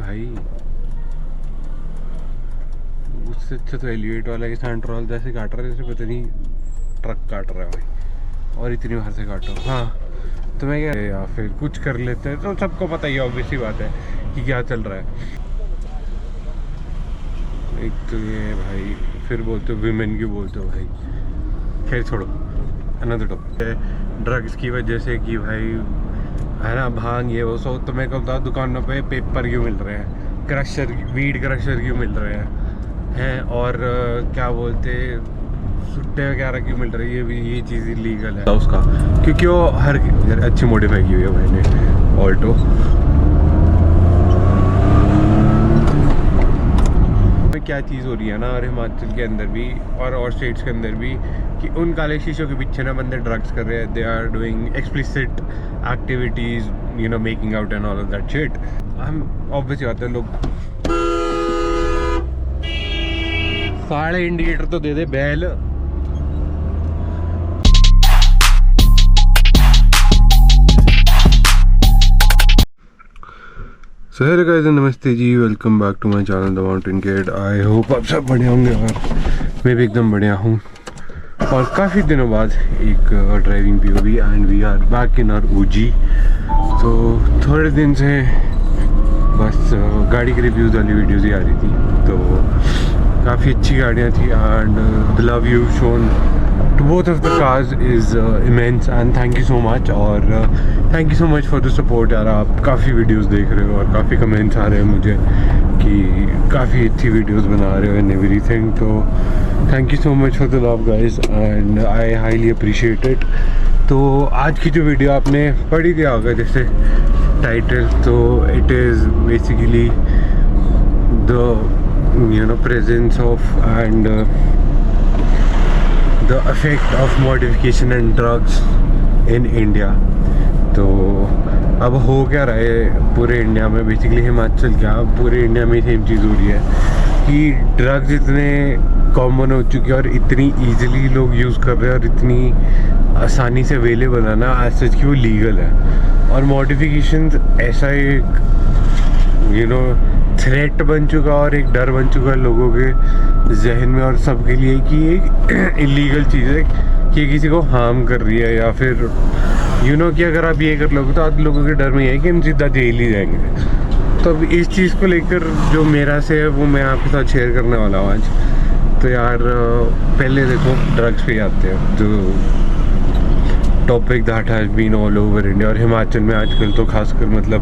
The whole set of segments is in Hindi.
भाई उससे अच्छा तो एलिवेट वाला कि सेंट्रल जैसे काट रहा है जैसे पता नहीं ट्रक काट रहा है भाई, और इतनी बाहर से काटो। हाँ तो मैं क्या, या फिर कुछ कर लेते हैं तो सबको पता ही ऑब्वियस ही बात है कि क्या चल रहा है। एक तो ये भाई फिर बोलते हो विमेन क्यों बोलते हो भाई, खैर छोड़ो, अनदर टॉपिक। ड्रग्स की वजह से कि भाई है ना भांग ये वो सो, तो मैं कहता हूँ दुकानों पे पेपर क्यों मिल रहे हैं, क्रशर वीड क्रशर क्यों मिल रहे हैं और क्या बोलते सुट्टे वगैरह क्यों मिल रही है, ये चीज़ इलीगल है उसका, क्योंकि वो हर अच्छी मॉडिफाई की हुई है भाई ने ऑल्टो। क्या चीज़ हो रही है ना, और हिमाचल के अंदर भी और स्टेट्स के अंदर भी, कि उन काले शीशों के पीछे ना बंदे ड्रग्स कर रहे हैं, they are doing explicit activities, you know, making out and all of that shit. हम ऑब्वियसली बात है, लोग सारे इंडिकेटर तो दे दे बैल। सो हेलो गाइस, नमस्ते जी, welcome back to my channel the mountain kid. I hope आप सब बढ़िया होंगे और मैं भी एकदम बढ़िया हूँ। और काफ़ी दिनों बाद एक driving POV and we are back in our OG. तो थोड़े दिन से बस गाड़ी के रिव्यूज़ वाली वीडियोज़ ही आ रही थी, तो काफ़ी अच्छी गाड़ियाँ थी and the love you shown to both of the cars is immense and thank you so much। और thank you so much for the support यार, आप काफ़ी वीडियोस देख रहे हो और काफ़ी कमेंट्स आ रहे हैं मुझे कि काफ़ी अच्छी वीडियोस बना रहे हो एंड एवरीथिंग। तो thank you so much for the love guys and I highly appreciate it. तो आज की जो वीडियो आपने पढ़ी दिया होगा जैसे टाइटल, तो it is basically the presence of and the effect of modification and drugs in India। तो अब हो क्या रहा है पूरे इंडिया में, बेसिकली हिमाचल क्या पूरे इंडिया में सेम चीज़ हो रही है कि ड्रग्स इतने कॉमन हो चुके हैं और इतनी इजीली लोग यूज़ कर रहे हैं और इतनी आसानी से अवेलेबल है ना एज सच कि वो लीगल है। और मॉडिफिकेशंस ऐसा एक थ्रेट बन चुका और एक डर बन चुका है लोगों के जहन में और सबके लिए कि एक इलीगल चीज़ है कि किसी को हार्म कर रही है, या फिर कि अगर आप ये कर लोगे तो आप लोगों के डर में है कि हम सीधा जेल ही जाएंगे। तो अब इस चीज़ को लेकर जो मेरा से है वो मैं आपके साथ शेयर करने वाला हूँ आज। तो यार पहले देखो ड्रग्स पे आते हैं, जो topic that has been all over India और हिमाचल में आजकल तो खासकर मतलब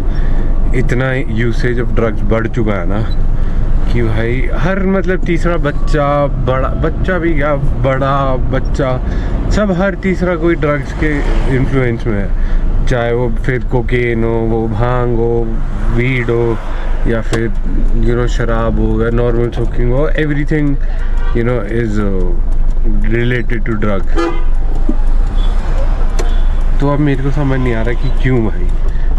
इतना यूसेज ऑफ ड्रग्स बढ़ चुका है ना कि भाई हर मतलब तीसरा बच्चा, बड़ा बच्चा भी क्या बड़ा बच्चा, सब हर तीसरा कोई ड्रग्स के इन्फ्लुएंस में है। चाहे वो फिर कोकेन हो, वो भांग हो, वीड हो, या फिर शराब हो या नॉर्मल स्मोकिंग हो, everything is related to drugs. तो अब मेरे को समझ नहीं आ रहा कि क्यों भाई,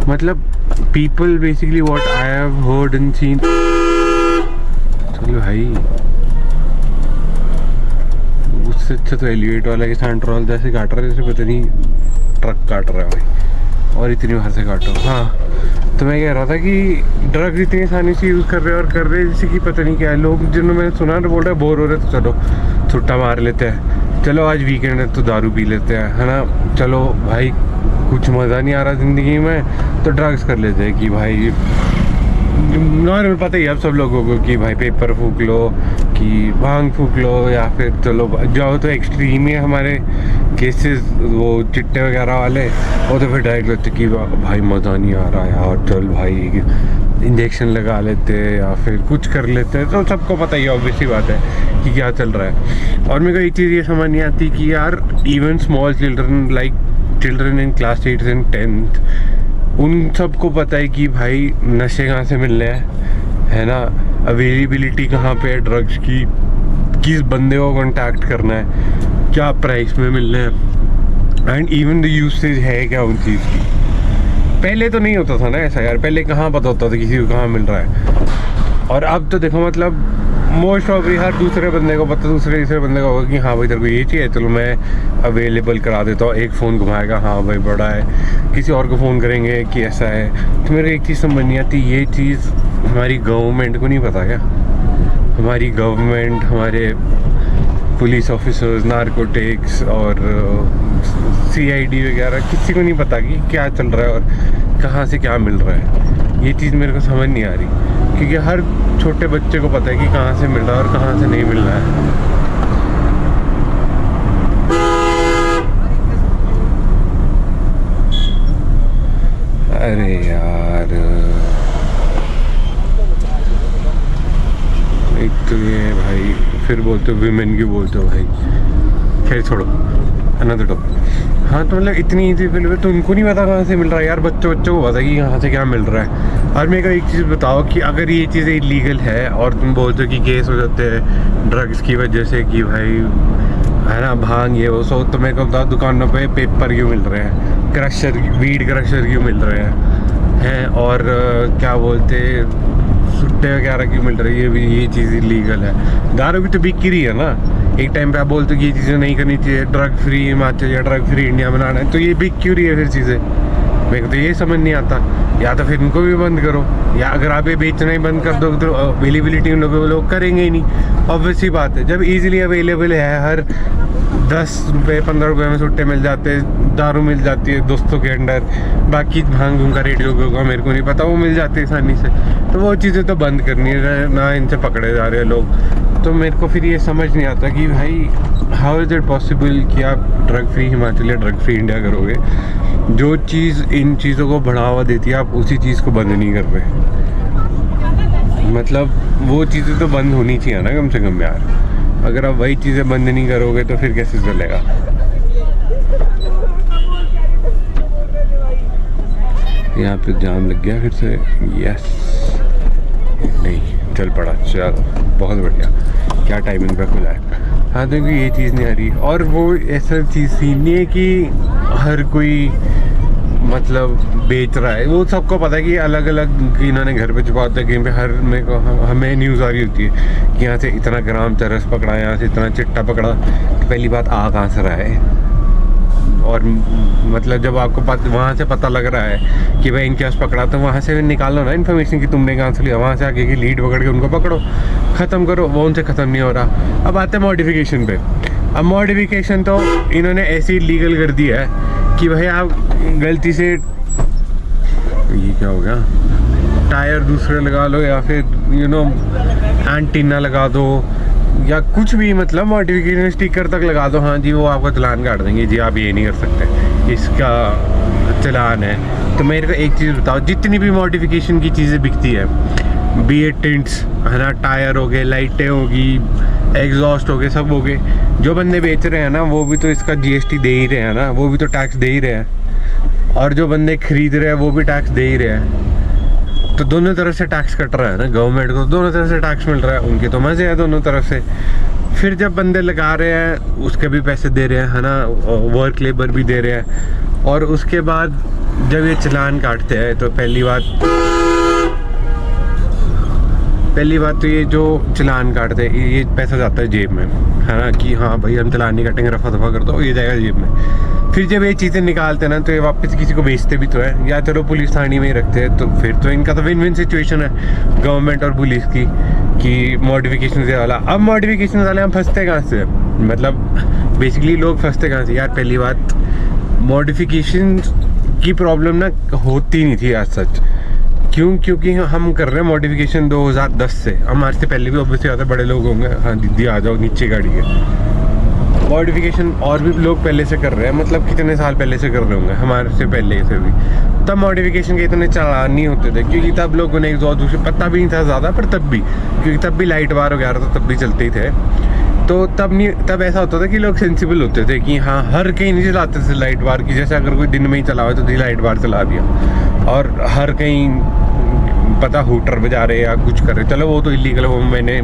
मतलब people basically what I have heard and seen। चलो भाई उससे अच्छा तो एलिवेट वाला कि सेंट्रल जैसे काट रहा है जैसे पता नहीं ट्रक काट रहा है भाई, और इतनी बाहर से काटो। हाँ तो मैं कह रहा था कि ड्रग्स इतनी आसानी से यूज़ कर रहे हैं और कर रहे हैं जैसे कि पता नहीं क्या है। लोग जिन्होंने मैंने सुना तो बोल रहे हैं बोर हो रहे तो चलो छुट्टा मार लेते हैं, चलो आज वीकेंड है तो दारू पी लेते हैं, है ना, चलो भाई कुछ मज़ा नहीं आ रहा ज़िंदगी में तो ड्रग्स कर लेते हैं कि भाई नॉर्मल पता ही अब सब लोगों को कि भाई पेपर फूक लो कि भांग फूक लो, या फिर चलो जाओ तो एक्सट्रीम ही हमारे केसेस वो चिट्टे वगैरह वाले, वो तो फिर डायरेक्ट लगते कि भाई मज़ा नहीं आ रहा यार, चल भाई इंजेक्शन लगा लेते या फिर कुछ कर लेते हैं। तो सबको पता ही ऑब्वियसली बात है कि क्या चल रहा है। और मेरे को एक चीज़ ये समझ नहीं आती कि यार even small children like children in class 8 and 10th, उन सबको पता है कि भाई नशे कहाँ से मिल रहे हैं, है ना, अवेलेबिलिटी कहाँ पे है ड्रग्स की, किस बंदे को कांटेक्ट करना है, क्या प्राइस में मिल रहे हैं, एंड इवन द यूसेज है क्या उन चीज़ की। पहले तो नहीं होता था ना ऐसा यार, पहले कहाँ पता होता था किसी को कहाँ मिल रहा है। और अब तो देखो मतलब मोस्ट ऑफ हर दूसरे बंदे को पता, दूसरे तीसरे बंदे को होगा कि हाँ भाई तेरे को ये चाहिए, चलो मैं अवेलेबल करा देता हूँ। एक फ़ोन घुमाएगा, हाँ भाई बड़ा है, किसी और को फ़ोन करेंगे कि ऐसा है। तो मेरे एक चीज़ समझ नहीं आती, ये चीज़ हमारी गवर्नमेंट को नहीं पता क्या? हमारी गवर्नमेंट, हमारे पुलिस ऑफिसर्स, नारकोटिक्स और सीआईडी वगैरह, किसी को नहीं पता कि क्या चल रहा है और कहाँ से क्या मिल रहा है। ये चीज़ मेरे को समझ नहीं आ रही, क्योंकि हर छोटे बच्चे को पता है कि कहाँ से मिल रहा है और कहाँ से नहीं मिल रहा है। अरे यार, एक तो ये भाई, फिर बोलते हो विमेन की, बोलते हो भाई, खैर छोड़ो, अनदर टॉपिक। हाँ तो मतलब इतनी ईजी फिल्म है तो उनको नहीं पता कहाँ से मिल रहा है यार। बच्चों को पता कि कहाँ से क्या मिल रहा है। और मेरे को एक चीज़ बताओ कि अगर ये चीज़ें इलीगल है और तुम बोलते हो कि केस हो जाते हैं ड्रग्स की वजह से कि भाई है ना, भांग ये वो सो, तो मेरे को बताओ दुकानों पे पेपर क्यों मिल रहे हैं, क्रशर, वीड क्रशर क्यों मिल रहे हैं और क्या बोलते, सुट्टे वगैरह क्यों मिल रही है? ये चीज़ इलीगल है। दारू भी तो बिक रही है ना। एक टाइम पे आप बोलते हो कि ये चीज़ें नहीं करनी चाहिए, ड्रग फ्री हिमाचल या ड्रग फ्री इंडिया बनाना है, तो ये बिक क्यों रही है फिर चीज़ें? मेरे को तो ये समझ नहीं आता। या तो फिर इनको भी बंद करो, या अगर आप ये बेचना ही बंद कर दो तो अवेलेबिलिटी उन लोग करेंगे ही नहीं। ऑब्वियस ही बात है, जब इजीली अवेलेबल है, हर 10 रुपये 15 रुपये में सुट्टे मिल जाते हैं, दारू मिल जाती है दोस्तों के अंडर, बाकी भांग का रेट होगा मेरे को नहीं पता, वो मिल जाती है आसानी से। तो वो चीज़ें तो बंद करनी है ना, इनसे पकड़े जा रहे हैं लोग। तो मेरे को फिर ये समझ नहीं आता कि भाई हाउ इज़ इट पॉसिबल कि आप ड्रग फ्री हिमाचल या ड्रग फ्री इंडिया करोगे। जो चीज़ इन चीज़ों को बढ़ावा देती है आप उसी चीज़ को बंद नहीं कर रहे। मतलब वो चीज़ें तो बंद होनी चाहिए ना कम से कम यार। अगर आप वही चीज़ें बंद नहीं करोगे तो फिर कैसे चलेगा? यहाँ पे जाम लग गया फिर से। यस, नहीं चल पड़ा, चल बहुत बढ़िया, क्या टाइमिंग पे खुला है। हाँ तो ये चीज़ नहीं आ रही। और वो ऐसा चीज़ सीन नहीं है कि हर कोई मतलब बेच रहा है, वो सबको पता है कि अलग अलग इन्होंने घर पे छुपा होता है कहीं पे। हर में को हमें न्यूज़ आ रही होती है कि यहाँ से इतना ग्राम चरस पकड़ा, यहाँ से इतना चिट्टा पकड़ा। तो पहली बात आ कहाँ से रहा है? और मतलब जब आपको वहाँ से पता लग रहा है कि भाई इनके पास पकड़ा, तो वहाँ से निकालो ना इन्फॉर्मेशन कि तुमने कहाँ से लिया। वहाँ से आगे की लीड पकड़ के उनको पकड़ो, ख़त्म करो। वो उनसे ख़त्म नहीं हो रहा। अब आते हैं मॉडिफिकेशन पे। अब मॉडिफिकेशन तो इन्होंने ऐसी लीगल कर दी है कि भाई आप गलती से, ये क्या हो गया, टायर दूसरे लगा लो या फिर एंटीना लगा दो या कुछ भी, मतलब मॉडिफिकेशन स्टिकर तक लगा दो, हाँ जी वो आपका चालान काट देंगे जी, आप ये नहीं कर सकते, इसका चालान है। तो मेरे को एक चीज़ बताओ, जितनी भी मॉडिफिकेशन की चीज़ें बिकती है, बी ए टिंट्स है ना, टायर हो गए, लाइटें होगी, एग्जॉस्ट हो गए, सब हो गए, जो बंदे बेच रहे हैं ना वो भी तो इसका जीएसटी दे ही रहे हैं ना, वो भी तो टैक्स दे ही रहे हैं। और जो बंदे खरीद रहे हैं वो भी टैक्स दे ही रहे हैं। तो दोनों तरफ से टैक्स कट रहा है ना, गवर्नमेंट को दोनों तरफ से टैक्स मिल रहा है, उनके तो मजे हैं दोनों तरफ से। फिर जब बंदे लगा रहे हैं उसके भी पैसे दे रहे हैं है ना, वर्क लेबर भी दे रहे हैं। और उसके बाद जब ये चालान काटते हैं तो पहली बात तो ये जो चालान काटते हैं ये पैसा जाता है जेब में, है ना, कि हाँ भाई हम चालान नहीं काटेंगे, रफा दफा कर दो, ये जाएगा जेब में। फिर जब ये चीज़ें निकालते हैं ना तो ये वापस किसी को बेचते भी तो है, या चलो पुलिस थाने में ही रखते हैं। तो फिर तो इनका तो विन विन सिचुएशन है गवर्नमेंट और पुलिस की, कि मॉडिफिकेशन से वाला। अब मॉडिफिकेशन वाले हम फंसते कहाँ से? मतलब बेसिकली लोग फंसते कहाँ से यार? पहली बात, मॉडिफिकेशन की प्रॉब्लम ना होती नहीं थी आज सच। क्यों? क्योंकि हम कर रहे हैं मॉडिफिकेशन 2010 से, हमारे से पहले भी ऑब्वियसली ज़्यादा बड़े लोग होंगे। हाँ दीदी आ जाओ नीचे गाड़ी के। मॉडिफिकेशन और भी लोग पहले से कर रहे हैं, मतलब कितने साल पहले से कर रहे होंगे हमारे से पहले से भी। तब मॉडिफिकेशन के इतने चालान नहीं होते थे, क्योंकि तब लोगों ने एग्जॉस्ट पता भी नहीं था ज़्यादा, पर तब भी, क्योंकि तब भी लाइट बार वगैरह तो तब भी चलते ही थे। तो तब ऐसा होता था कि लोग सेंसिबल होते थे कि हाँ हर कहीं नहीं चलाते थे लाइट बार की। जैसे अगर कोई दिन में ही चला हुआ तो लाइट बार चला दिया, और हर कहीं पता हूटर बजा रहे या कुछ कर रहे, चलो वो तो इलीगल, वो मैंने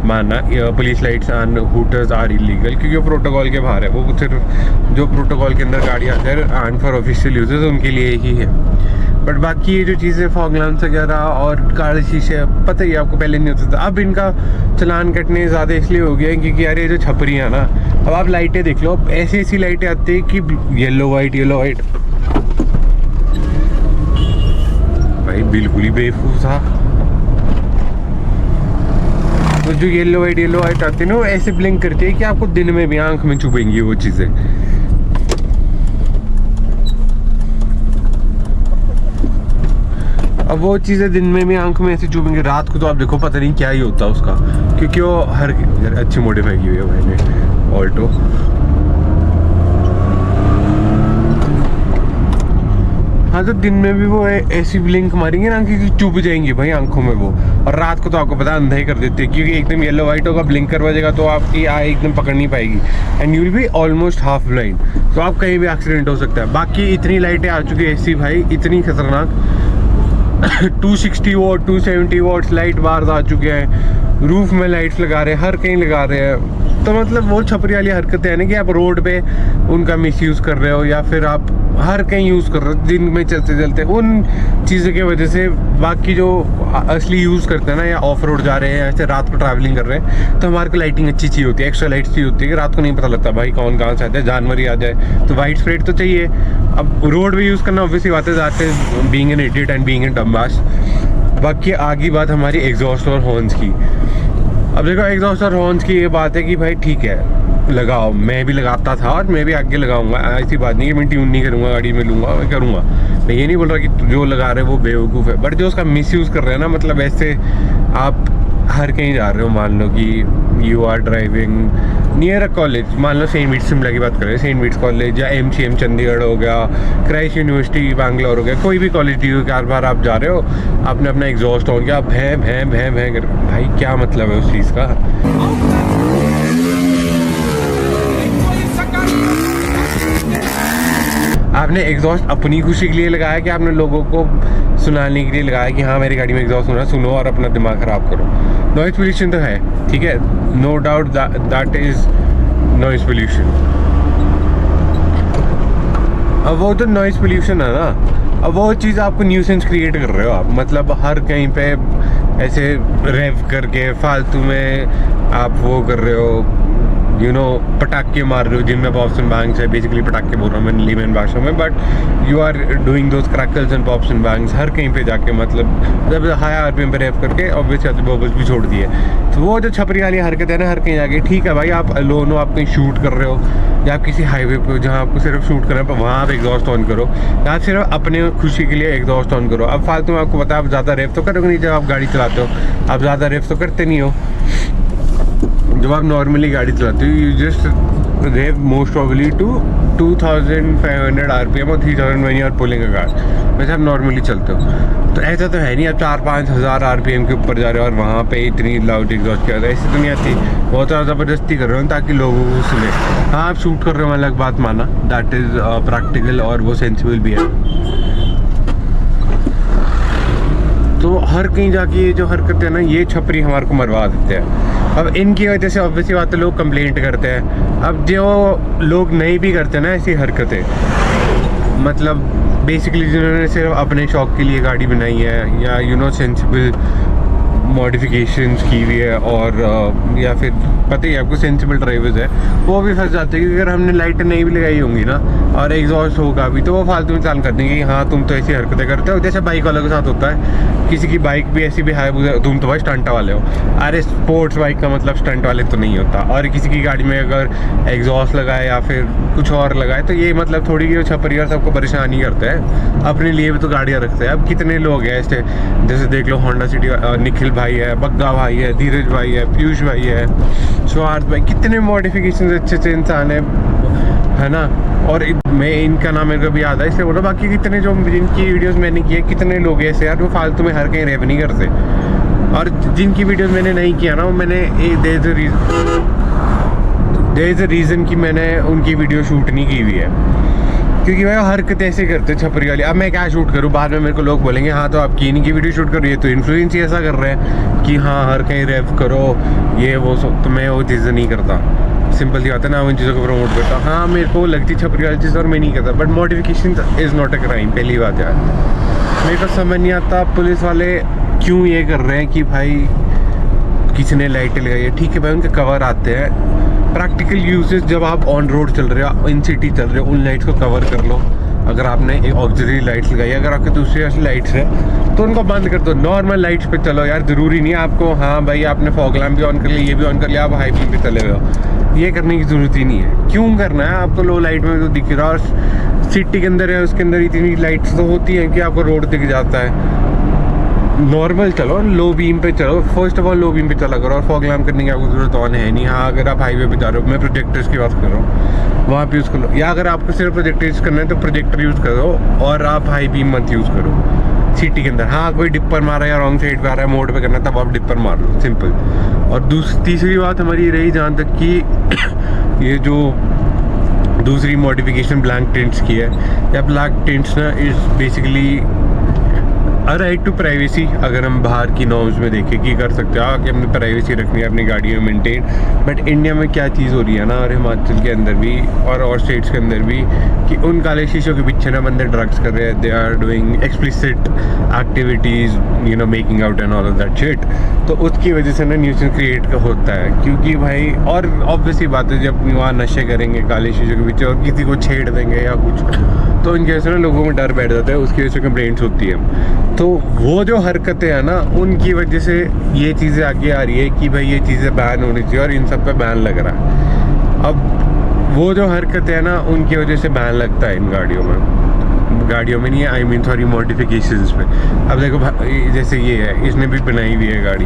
माना, police lights and hooters are illegal, क्योंकि वो प्रोटोकॉल के बाहर है। वो सिर्फ जो प्रोटोकॉल के अंदर गाड़ियाँ आते हैं एंड फॉर ऑफिशियल यूजर्स उनके लिए ही है। बट बाकी ये जो चीज़ें फॉग लैंप्स वगैरह और काले शीशे, पता ही आपको पहले नहीं होता था। अब इनका चालान कटने ज़्यादा इसलिए हो गया है क्योंकि यार ये जो छपरी है ना, अब आप लाइटें देख लो, अब ऐसी लाइटें आती है कि येलो वाइट भाई बिल्कुल ही बेवकूफ़ था। तो जो येलो वाइट आती है ना, वो ऐसे ब्लिंक करती है कि आपको दिन में भी आंख में चुभेंगी वो चीज़ें। अब वो चीज़ें दिन में भी आंख में ऐसे चुभेंगी, रात को तो आप देखो पता नहीं क्या ही होता है उसका, क्योंकि वो हर अच्छी मॉडिफाई की हुई है मैंने ऑल्टो। हाँ, तो दिन में भी वो ऐसी ब्लिंक मारेंगे ना कि चुभ जाएंगी भाई आंखों में वो, और रात को तो आपको पता अंधा ही कर देते हैं, क्योंकि एकदम येलो वाइट होगा, ब्लिंक करवा देगा तो आपकी आई एकदम पकड़ नहीं पाएगी and you will be almost half blind. तो आप कहीं भी एक्सीडेंट हो सकता है। बाकी इतनी लाइटें आ चुकी है ऐसी भाई, इतनी खतरनाक 260 वॉट 270 वॉट्स लाइट बार आ चुके हैं, रूफ में लाइट्स लगा रहे हैं, हर कहीं लगा रहे हैं। तो मतलब वो छपरी वाली हरकतें हैं ना कि आप रोड पे उनका मिसयूज़ कर रहे हो, या फिर आप हर कहीं यूज़ कर रहे हो दिन में चलते चलते, उन चीज़ों की वजह से बाकी जो असली यूज़ करते हैं ना, या ऑफ रोड जा रहे हैं, ऐसे रात को ट्रैवलिंग कर रहे हैं, तो हमारे को लाइटिंग अच्छी चाहिए होती है, एक्स्ट्रा लाइट्स चाहिए होती है कि रात को नहीं पता लगता भाई कौन कहाँ से आ जाए, जानवर ही आ जाए, तो वाइट स्प्रेड तो चाहिए। अब रोड भी यूज़ करना ऑब्वियसली बातें जाते हैं, being an idiot and being a dumbass. बाकी आगे बात हमारी एग्जॉस्ट और हॉर्न्स की। अब देखो एग्जॉस्ट और हॉर्न्स की ये बात है कि भाई ठीक है लगाओ, मैं भी लगाता था और मैं भी आगे लगाऊंगा, ऐसी बात नहीं कि मैं ट्यून नहीं करूंगा, गाड़ी में लूंगा, मैं करूंगा। मैं ये नहीं बोल रहा कि जो लगा रहे हैं वो बेवकूफ़ है, बट जो उसका मिसयूज़ कर रहे हैं ना, मतलब ऐसे आप हर कहीं जा रहे हो, मान लो कि you are driving near a college, मान लो सेंट मीट्स शिमला की बात करें, सेंट मीट्स कॉलेज या MCM चंडीगढ़ हो गया, क्राइस्ट यूनिवर्सिटी बैंगलोर हो गया, कोई भी कॉलेज DU के बार आप जा रहे हो, आपने अपना एग्जॉस्ट ऑन किया, भैं भैं भैं भैं कर, भाई क्या मतलब है उस चीज़ का। आपने एग्जॉस्ट अपनी खुशी के लिए लगाया कि आपने लोगों को सुनाने के लिए लगाया कि हाँ मेरी गाड़ी में एग्जॉस्ट होना, सुनो और अपना दिमाग ख़राब करो। नॉइज़ पोल्यूशन तो है, ठीक है, no doubt that is noise pollution. अब वो तो नॉइज़ पोल्यूशन है ना, अब वो चीज़ आपको न्यूसेंस क्रिएट कर रहे हो आप, मतलब हर कहीं पे ऐसे रेव करके फालतू में आप वो कर रहे हो, यू नो, पटाखे मार रहे हो जिनमें पॉप्स एंड बैंग्स है, बेसिकली पटाखे बोल रहा हूँ मैं लीमैन भाषा में, but you are doing those crackles and pops and bangs हर कहीं पे जाके, मतलब जब हाई RPM पे रेव करके ऑब्वियसली बबल्स भी छोड़ दिए। तो वो जो छपरी वाली हरकत है ना हर कहीं जाके, ठीक है भाई आप अलोन हो, आप कहीं शूट कर रहे हो, या आप किसी हाईवे पे हो जहाँ आपको सिर्फ शूट करना है, वहाँ आप एग्जॉस्ट ऑन करो, या सिर्फ अपने खुशी के लिए एग्जॉस्ट ऑन करो। अब फालतू में आपको पता है आप ज़्यादा रेव तो करोगे नहीं, जब आप गाड़ी चलाते हो आप ज़्यादा रेव तो करते नहीं हो, जब आप नॉर्मली गाड़ी चलाते हो you just rev most probably to 2500 RPM और 3000 when you are pulling a car, वैसे आप नॉर्मली चलते हो। तो ऐसा तो है नहीं आप 4-5 हज़ार RPM के ऊपर जा रहे हो और वहाँ पे इतनी लाउड एग्जॉस्ट किया, ऐसे तो नहीं आती, बहुत ज़्यादा ज़बरदस्ती कर रहे हो ताकि लोगों को सुने। हाँ आप शूट कर रहे हो अलग बात माना, दैट इज़ प्रैक्टिकल और वो सेंसिबल भी है। तो हर कहीं जाके ये जो हरकतें हैं ना, ये छपरी हमारे को मरवा देते हैं। अब इनकी वजह से ऑब्वियसली बात है लोग कंप्लेंट करते हैं। अब जो लोग नहीं भी करते ना ऐसी हरकतें, मतलब बेसिकली जिन्होंने सिर्फ अपने शौक के लिए गाड़ी बनाई है, या यू नो सेंसिबल मॉडिफिकेशंस की हुई है, और या फिर पता ही आपको सेंसिबल ड्राइवर्स है, वो भी फंस जाते हैं कि अगर हमने लाइटें नहीं भी लगाई होंगी ना और एग्जॉस्ट होगा भी, तो वो फालतू में चाल कर देंगे कि हाँ तुम तो ऐसी हरकतें करते हो। जैसे बाइक वालों के साथ होता है, किसी की बाइक भी ऐसी भी है, तुम तो भाई स्टंट वाले हो। अरे स्पोर्ट्स बाइक का मतलब स्टंट वाले तो नहीं होता। और किसी की गाड़ी में अगर एग्जॉस्ट लगाए या फिर कुछ और लगाए तो ये मतलब थोड़ी की छपरी और सबको परेशान ही करते हैं, अपने लिए भी तो गाड़ियाँ रखते हैं। अब कितने लोग हैं ऐसे, जैसे देख लो होंडा सिटी, निखिल भाई है, बग्गा भाई है, धीरज भाई है, पीयूष भाई है, स्वार्थ भाई, कितने मॉडिफिकेशन अच्छे अच्छे इंसान है ना। और मैं इनका नाम मेरे को भी याद है इसलिए बोला, बाकी कितने जो जिनकी वीडियोस मैंने की है, कितने लोग ऐसे यार वो फालतू में हर कहीं रेव नहीं करते। और जिनकी वीडियोस मैंने नहीं किया ना, वो मैंने देयर इज़ अ रीज़न कि मैंने उनकी वीडियो शूट नहीं की हुई है, क्योंकि भाई हरकत ऐसे करते छपरी वाली। अब मैं क्या शूट करूँ, बाद में मेरे को लोग बोलेंगे हाँ तो आपकी इनकी वीडियो शूट कर रही है, तो इन्फ्लुएंस ही ऐसा कर रहे हैं कि हाँ हर कहीं रेव करो ये वो सब। तो मैं वो चीज़ें नहीं करता, सिंपल सी बात है ना, उन चीज़ों को प्रमोट करता। हाँ मेरे को लगती छपरी वाली चीज़ और मैं नहीं करता, but modification is not a crime. पहली बात यार मेरे को समझ नहीं आता पुलिस वाले क्यों ये कर रहे हैं कि भाई किसी ने लाइटें लगाई है, ठीक है भाई उनके कवर आते हैं, प्रैक्टिकल यूजेस जब आप ऑन रोड चल रहे हो, इन सिटी चल रहे हो, उन लाइट्स को कवर कर लो, अगर आपने एक ऑक्सीजरी लाइट्स लगाई, अगर आपके दूसरी ऐसी लाइट्स है तो उनको बंद कर दो, नॉर्मल लाइट्स पे चलो यार। ज़रूरी नहीं है आपको, हाँ भाई आपने फॉग लैम्प भी ऑन कर लिया, ये भी ऑन कर लिया, आप हाई बीम पे चले हुए हो, ये करने की ज़रूरत ही नहीं है। क्यों करना है आपको? लो लाइट में तो दिख रहा, और सिटी के अंदर है, उसके अंदर इतनी लाइट्स तो होती हैं कि आपको रोड दिख जाता है। नॉर्मल चलो, लो बीम पे चलो, first of all low beam पे चला करो, और फॉग लैम्प करने की आपको ज़रूरत ऑन है नहीं। हाँ अगर आप हाईवे पे जा रहे हो, मैं प्रोजेक्टर्स की बात कर रहा हूँ, वहाँ पे यूज़ कर लो, या अगर आपको सिर्फ प्रोजेक्टर यूज़ करना है तो प्रोजेक्टर यूज़ करो, और आप हाई बीम मत यूज़ करो सिटी के अंदर। हाँ कोई डिपर मारा है या रॉन्ग साइड पे आ रहा है, मोड पे करना है, तब आप डिपर मार लो, सिंपल। और तीसरी बात हमारी रही जहाँ तक कि ये जो दूसरी मॉडिफिकेशन ब्लैक टिंट्स की है, या ब्लैक टिंट्स ना is basically a right to privacy. अगर हम बाहर की नॉर्म्स में देखें कि कर सकते हो कि अपनी प्राइवेसी रखनी है अपनी गाड़ी में मेंटेन, बट इंडिया में क्या चीज़ हो रही है ना, और हिमाचल के अंदर भी और स्टेट्स के अंदर भी, कि उन काले शीशों के पीछे ना बंदे ड्रग्स कर रहे हैं, they are doing explicit activities, you know, making out and all of that shit. तो उसकी वजह से ना न्यूसेंस क्रिएट होता है, क्योंकि भाई, और ऑब्वियसली बात है, जब वहाँ नशे करेंगे काले शीशों के पीछे और किसी को छेड़ देंगे या कुछ, तो इनकी वजह से ना लोगों में डर बैठ जाता है, उसकी वजह से कंप्लेंट्स होती है। तो वो जो हरकतें हैं ना, उनकी वजह से ये चीज़ें आगे आ रही है कि भाई ये चीज़ें बैन होनी चाहिए, और इन सब पे बैन लग रहा है। अब वो जो हरकतें हैं ना, उनकी वजह से बैन लगता है इन गाड़ियों में नहीं है, आई मीन सॉरी, मॉडिफिकेशंस पे। अब देखो जैसे ये है, इसने भी बनाई हुई है गाड़ी,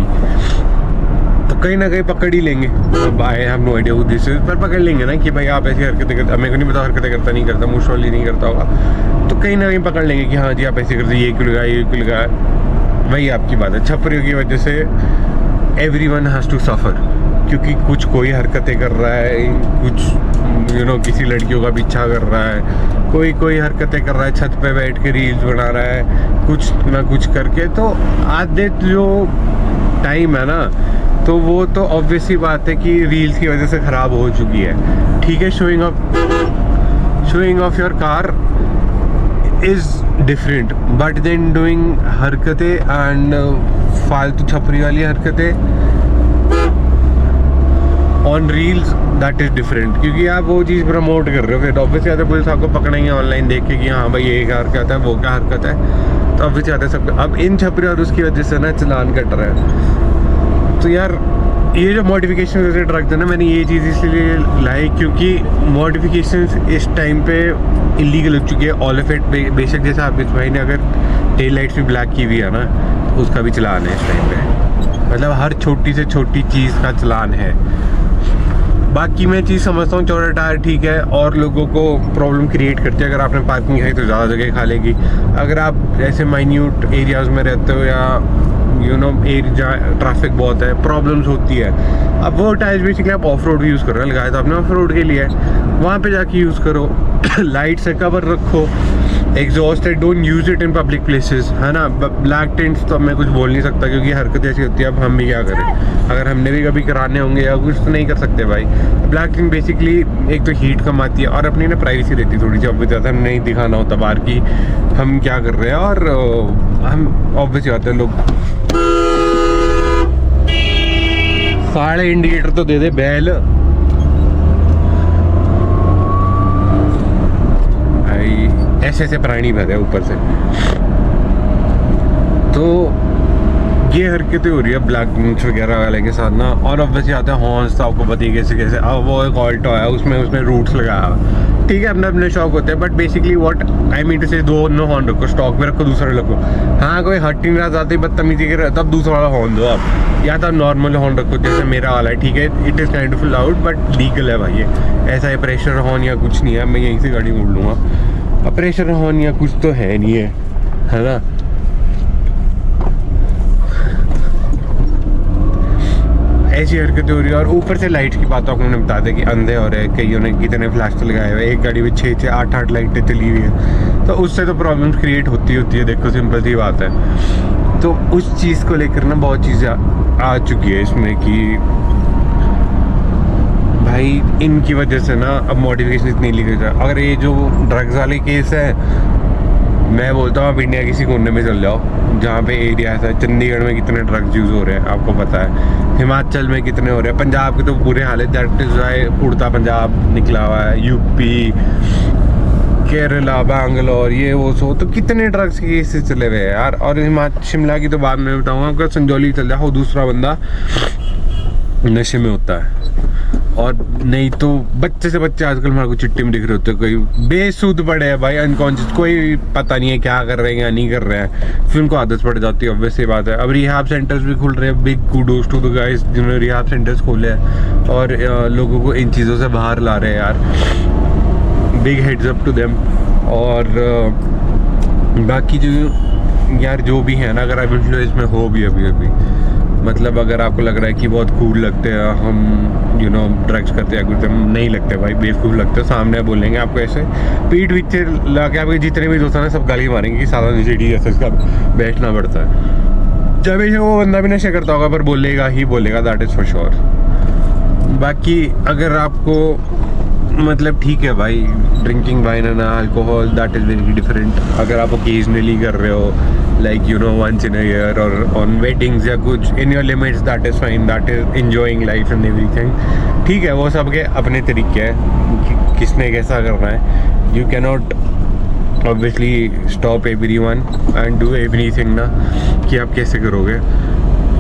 तो कहीं ना कहीं पकड़ ही लेंगे। अब I have no idea who this is, पर पकड़ लेंगे ना कि भाई आप ऐसी हरकतें करते, मेरे को नहीं पता हरकतें करता नहीं करता, मुश्किल नहीं करता होगा, तो कहीं ना कहीं पकड़ लेंगे कि हाँ जी आप ऐसे करते, ये क्यों लगाया, ये क्यों लगाया। वही आपकी बात है, छपरियों की वजह से एवरीवन हैज़ टू सफ़र, क्योंकि कुछ कोई हरकतें कर रहा है, कुछ यू नो किसी लड़कियों का पीछा कर रहा है, कोई हरकतें कर रहा है, छत पे बैठ के रील्स बना रहा है, कुछ ना कुछ करके। तो आधे जो टाइम है ना, तो वो तो ऑब्वियस ही बात है कि रील्स की वजह से ख़राब हो चुकी है। ठीक है, showing off your car is different, but then doing हरकतें एंड फालतू छपरी वाली हरकतें on reels, that is different, क्योंकि आप वो चीज़ प्रमोट कर रहे हो। फिर ऑब्वियसली आता है पुलिस आपको पकड़ेंगे ऑनलाइन देख के कि हाँ भाई ये क्या हरकत है, वो क्या हरकत है, तो ऑब्वियसली आता है सब। अब इन छपरी और उसकी वजह से ना चलान कट रहा है। तो यार ये जो मॉडिफिकेशन जैसे ड्रग्स है ना, मैंने ये चीज़ इसलिए लाई क्योंकि मॉडिफिकेशंस इस टाइम पे इलीगल हो चुकी है, ऑल ऑफ इट। बेशक जैसे आप इस भाई ने अगर टेल लाइट्स भी ब्लैक की हुई है ना, तो उसका भी चलान है इस टाइम पे, मतलब हर छोटी से छोटी चीज़ का चलान है। बाकी मैं चीज़ समझता हूँ, चौड़ा टायर ठीक है और लोगों को प्रॉब्लम क्रिएट करती है। अगर आपने पार्किंग है तो ज़्यादा जगह खा लेगी। अगर आप ऐसे माइन्यूट एरियाज़ में रहते हो या यू नो एरिया ट्रैफिक बहुत है, प्रॉब्लम्स होती है। अब वो टायर्स बेसिकली आप ऑफ रोड भी यूज़ कर रहे हो, लगाया तो आपने ऑफ रोड के लिए, वहाँ पे जाके यूज़ करो। लाइट से कवर रखो, एग्जॉस्ट है, don't use it in public places, है ना। ब्लैक टेंट्स तो मैं कुछ बोल नहीं सकता क्योंकि हरकत ऐसी होती है, अब हम भी क्या करें। अगर हमने भी कभी कराने होंगे या कुछ तो नहीं कर सकते भाई। ब्लैक टेंट बेसिकली एक तो हीट कम आती है और अपनी ना प्राइवेसी रहती है थोड़ी सी, ऑब्वियस ज़्यादा हम नहीं दिखाना होता बाहर की हम क्या कर रहे हैं। और हम ऑब्वियस आते हैं लोग साढ़े इंडिकेटर तो दे दे बैल भाई, ऐसे प्राणी भरे हैं ऊपर से। तो ये हरकतें हो रही है ब्लैक टेंट्स वगैरह वाले के साथ ना। और ऑब्वियसली आते हैं हॉर्न्स, तो आपको बताइए कैसे कैसे। अब वो एक ऑल्टो है, उसमें उसने रूट्स लगाया, ठीक है, अपने अपने शौक होते हैं, but basically what I mean to say, दोनों हॉर्न रखो, स्टॉक में रखो, दूसरा रखो। हाँ कोई हटिंग रात आती बदतमीजी कर रहा है तब दूसरा वाला हॉर्न दो आप, या तो नॉर्मल हॉर्न रखो जैसे मेरा वाला है, ठीक है, it is kind of loud but legal है भाई ये। ऐसा है प्रेशर हॉर्न या कुछ नहीं है, मैं यहीं से गाड़ी मोड़ लूँगा। अब प्रेशर हॉर्न या कुछ तो है नहीं है ना। ऐसी हरकतें हो रही है। और ऊपर से लाइट्स की बात तो आपने बता दें कि अंधे हो रहे हैं, कईयों ने कितने फ्लैश लगाए हुए, एक गाड़ी में 6-6, 8-8 लाइटें चली हुई है, तो उससे तो प्रॉब्लम्स क्रिएट होती है। देखो सिंपल सी बात है। तो उस चीज़ को लेकर ना बहुत चीज़ें आ चुकी है इसमें कि भाई इनकी वजह से ना अब मॉडिफिकेशन इतनी लीगल है। अगर ये जो ड्रग्स वाले केस है, मैं बोलता हूँ आप इंडिया किसी कोने में चल जाओ जहाँ पे एरिया ऐसा है। चंडीगढ़ में कितने ड्रग्स यूज़ हो रहे हैं आपको पता है, हिमाचल में कितने हो रहे हैं, पंजाब के तो बुरे हाल है, दैट इज़ वाई उड़ता पंजाब निकला हुआ है, यूपी, केरला, बैंगलोर, ये वो सो, तो कितने ड्रग्स के केसेस चले हुए हैं यार। और शिमला की तो बाद में बताऊंगा, आपका संजौली चल जाओ, दूसरा बंदा नशे में होता है। और नहीं तो बच्चे से बच्चे आजकल हमारे को चिट्ठी में दिख रहे होते हैं, कोई बेसुध पड़े हैं भाई, अनकॉन्शियस, कोई पता नहीं है क्या कर रहे हैं या नहीं कर रहे हैं, फिर उनको आदत पड़ जाती है। ऑब्वियस सी बात है। अब रिहाब सेंटर्स भी खुल रहे हैं, big kudos to the guys जिन्होंने रिहाब सेंटर्स खोले हैं और लोगों को इन चीज़ों से बाहर ला रहे हैं यार, big heads up to them. और बाकी जो यार जो भी है ना, अगर आप इन्फ्लुएंस में हो भी अभी मतलब अगर आपको लग रहा है कि बहुत कूल लगते हैं हम, यू नो, ड्रग्स करते हैं, कुछ नहीं लगते भाई, बेवकूफ़ लगते हैं। सामने बोलेंगे आपको ऐसे पीठ पीछे ला के, आपके जितने भी दोस्त हैं सब गाली मारेंगे कि सारा नीचे ऐसे इसका बैठना पड़ता है। जब वो बंदा भी नशे करता होगा पर बोलेगा ही बोलेगा, दैट इज़ फॉर श्योर। बाकी अगर आपको मतलब ठीक है भाई, drinking wine and alcohol that is very different. अगर आप ओकेजनली कर रहे हो, like you know once in a year और ऑन वेडिंग्स या कुछ, in your limits, that is fine, that is enjoying life and everything, ठीक है। वो सबके अपने तरीके हैं, किसने कैसा करना है। You cannot obviously stop everyone and do everything ना, कि आप कैसे करोगे।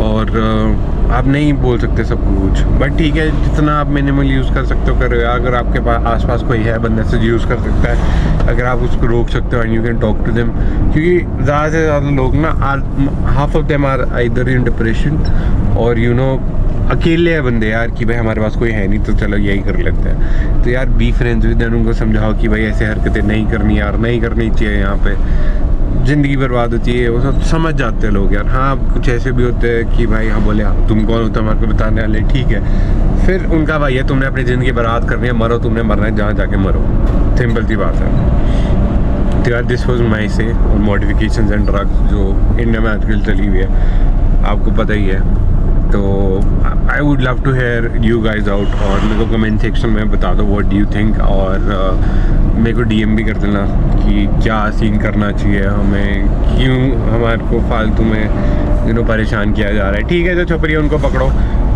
और आप नहीं बोल सकते सब कुछ, बट ठीक है, जितना आप मिनिमल यूज़ कर सकते हो करो। अगर आपके पास आसपास कोई है बंदा से यूज़ कर सकता है, अगर आप उसको रोक सकते हो, and you can talk to them, क्योंकि ज़्यादा से ज़्यादा लोग ना, half of them are either in depression और यू नो अकेले है बंदे यार, कि भाई हमारे पास कोई है नहीं तो चलो यही कर लेते हैं। तो यार बी फ्रेंड्स विद देम, उनको समझाओ कि भाई ऐसे हरकतें नहीं करनी यार, नहीं करनी चाहिए, यहाँ पे ज़िंदगी बर्बाद होती है। वो सब समझ जाते हैं लोग यार। हाँ कुछ ऐसे भी होते हैं कि भाई हाँ बोले तुम कौन हो हमारे को बताने वाले, ठीक है, फिर उनका भाई है, तुमने अपनी ज़िंदगी बर्बाद करनी है, मरो, तुमने मरना है, जहाँ जाके मरो, सिंपल सी बात है। तो यार दिस वॉज माई से और मॉडिफिकेशंस एंड ड्रग्स जो इंडिया में आजकल चली हुई है, आपको पता ही है। तो I would love to hear you guys out, और मेरे को कमेंट सेक्शन में बता दो व्हाट डू यू थिंक, और मेरे को डीएम भी कर देना कि क्या सीन करना चाहिए हमें, क्यों हमारे को फालतू में यू नो परेशान किया जा रहा है। ठीक है, जो छपरी है उनको पकड़ो।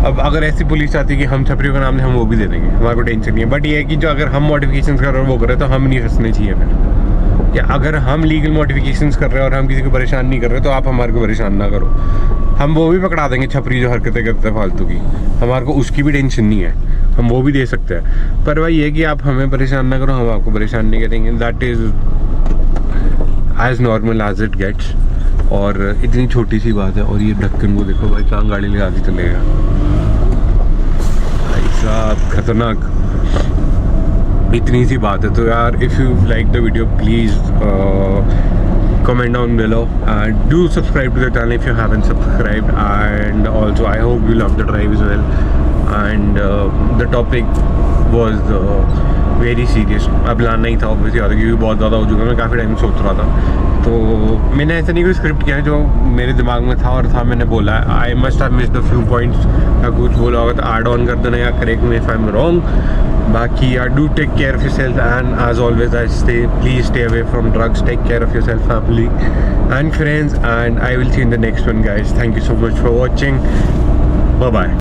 अब अगर ऐसी पुलिस आती है कि हम छपरियों का नाम लें, हम वो भी दे देंगे, हमारे को टेंशन नहीं है। बट ये है कि जो अगर हम मॉडिफिकेशन कर रहे हैं वो करें तो हम नहीं हंसने चाहिए फिर, या अगर हम लीगल मॉडिफिकेशंस कर रहे हैं और हम किसी को परेशान नहीं कर रहे तो आप हमारे को परेशान ना करो। हम वो भी पकड़ा देंगे छपरी जो हरकतें करते हैं फालतू की, हमारे को उसकी भी टेंशन नहीं है, हम वो भी दे सकते हैं। पर वही है कि आप हमें परेशान ना करो, हम आपको परेशान नहीं करेंगे। That is as normal as it gets. और इतनी छोटी सी बात है। और ये ढक्कन को देखो भाई, कहाँ गाड़ी लगा के चलेगा भाई साहब, खतरनाक। इतनी सी बात है। तो यार if you like the video please comment down below and do subscribe to the channel if you haven't subscribed, and also I hope you love the drive as well, and the topic was very serious। अब लाना ही था ऑब्वियसली, क्योंकि बहुत ज़्यादा हो चुका, मैं काफ़ी टाइम सोच रहा था। तो मैंने ऐसा नहीं कोई स्क्रिप्ट किया है, जो मेरे दिमाग में था और था मैंने बोला है। I must have missed a few points, या कुछ बोला होगा तो ऐड ऑन कर देना या correct me if I am wrong. बाकी यार do take care of yourself, and as always I stay, please stay away from drugs, take care of yourself, family and friends, and I will see in the next one guys. Thank you so much for watching, bye bye.